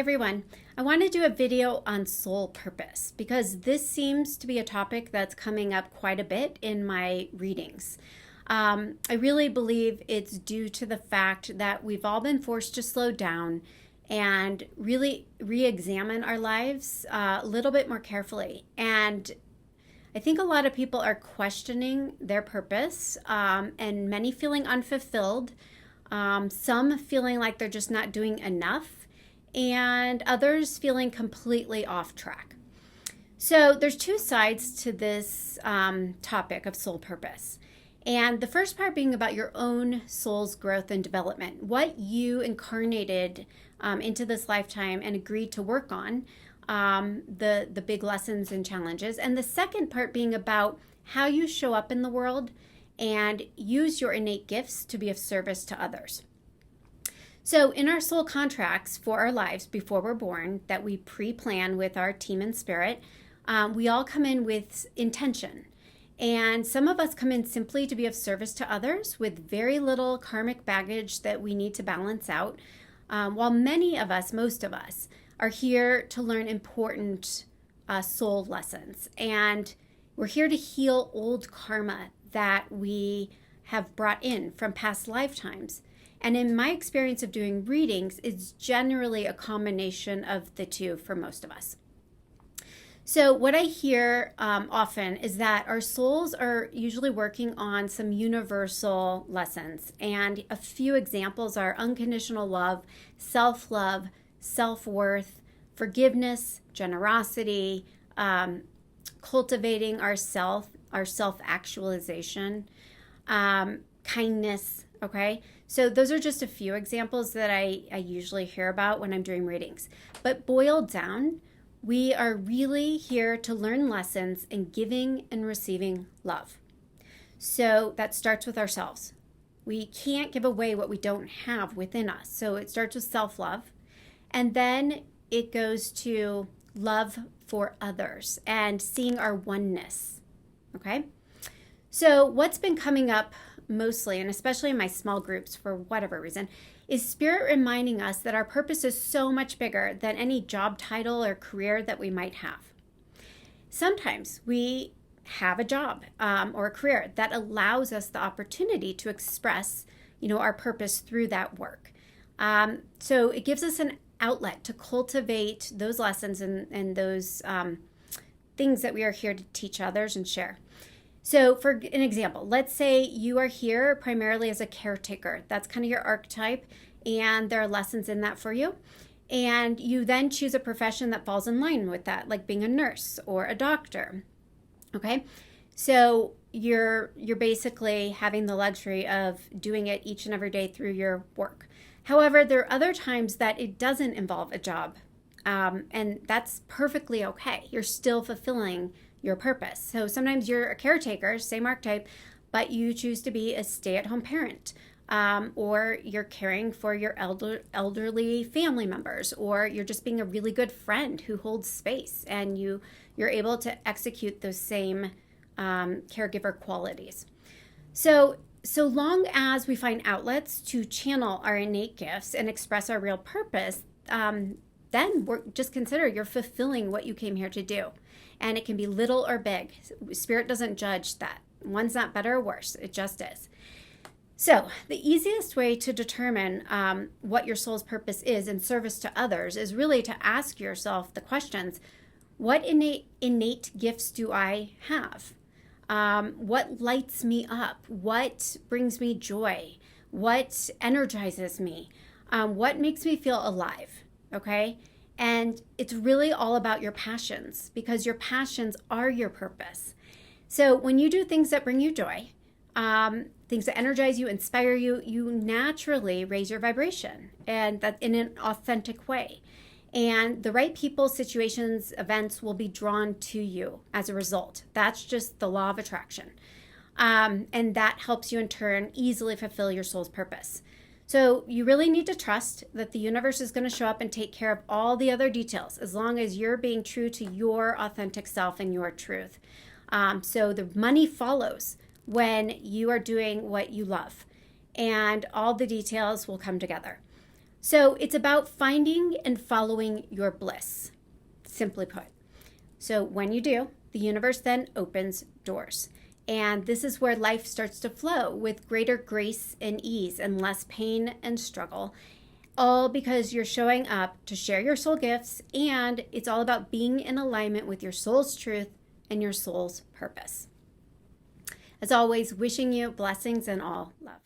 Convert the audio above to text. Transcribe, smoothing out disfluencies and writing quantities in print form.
everyone. I want to do a video on soul purpose because this seems to be a topic that's coming up quite a bit in my readings. I really believe it's due to the fact that we've all been forced to slow down and really re-examine our lives a little bit more carefully. And I think a lot of people are questioning their purpose and many feeling unfulfilled, some feeling like they're just not doing enough, and others feeling completely off track. So there's two sides to this topic of soul purpose. And the first part being about your own soul's growth and development, what you incarnated into this lifetime and agreed to work on, the big lessons and challenges. And the second part being about how you show up in the world and use your innate gifts to be of service to others. So in our soul contracts for our lives before we're born that we pre-plan with our team and spirit, we all come in with intention. And some of us come in simply to be of service to others with very little karmic baggage that we need to balance out, while many of us, most of us, are here to learn important soul lessons. And we're here to heal old karma that we have brought in from past lifetimes. And in my experience of doing readings, it's generally a combination of the two for most of us. So what I hear often is that our souls are usually working on some universal lessons. And a few examples are unconditional love, self-love, self-worth, forgiveness, generosity, cultivating our self-actualization, kindness, okay? So those are just a few examples that I usually hear about when I'm doing readings. But boiled down, we are really here to learn lessons in giving and receiving love. So that starts with ourselves. We can't give away what we don't have within us. So it starts with self-love. And then it goes to love for others and seeing our oneness. Okay? So what's been coming up mostly, and especially in my small groups for whatever reason, is spirit reminding us that our purpose is so much bigger than any job title or career that we might have. Sometimes we have a job or a career that allows us the opportunity to express, our purpose through that work. So it gives us an outlet to cultivate those lessons and those things that we are here to teach others and share. So for an example, let's say you are here primarily as a caretaker. That's kind of your archetype, and there are lessons in that for you. And you then choose a profession that falls in line with that, like being a nurse or a doctor. Okay? So you're basically having the luxury of doing it each and every day through your work. However, there are other times that it doesn't involve a job, and that's perfectly okay. You're still fulfilling your purpose. So sometimes you're a caretaker, same archetype, but you choose to be a stay-at-home parent, or you're caring for your elderly family members, or you're just being a really good friend who holds space, and you're able to execute those same caregiver qualities. So long as we find outlets to channel our innate gifts and express our real purpose, then just consider you're fulfilling what you came here to do. And it can be little or big. Spirit doesn't judge that. One's not better or worse. It just is. So the easiest way to determine what your soul's purpose is in service to others is really to ask yourself the questions: what innate gifts do I have? What lights me up? What brings me joy? What energizes me? What makes me feel alive? Okay? And it's really all about your passions, because your passions are your purpose. So when you do things that bring you joy, things that energize you, inspire you, you naturally raise your vibration, and that in an authentic way. And the right people, situations, events will be drawn to you as a result. That's just the law of attraction. And that helps you in turn easily fulfill your soul's purpose. So you really need to trust that the universe is going to show up and take care of all the other details as long as you're being true to your authentic self and your truth. So the money follows when you are doing what you love, and all the details will come together. So it's about finding and following your bliss, simply put. So when you do, the universe then opens doors. And this is where life starts to flow with greater grace and ease and less pain and struggle. All because you're showing up to share your soul gifts, and it's all about being in alignment with your soul's truth and your soul's purpose. As always, wishing you blessings and all love.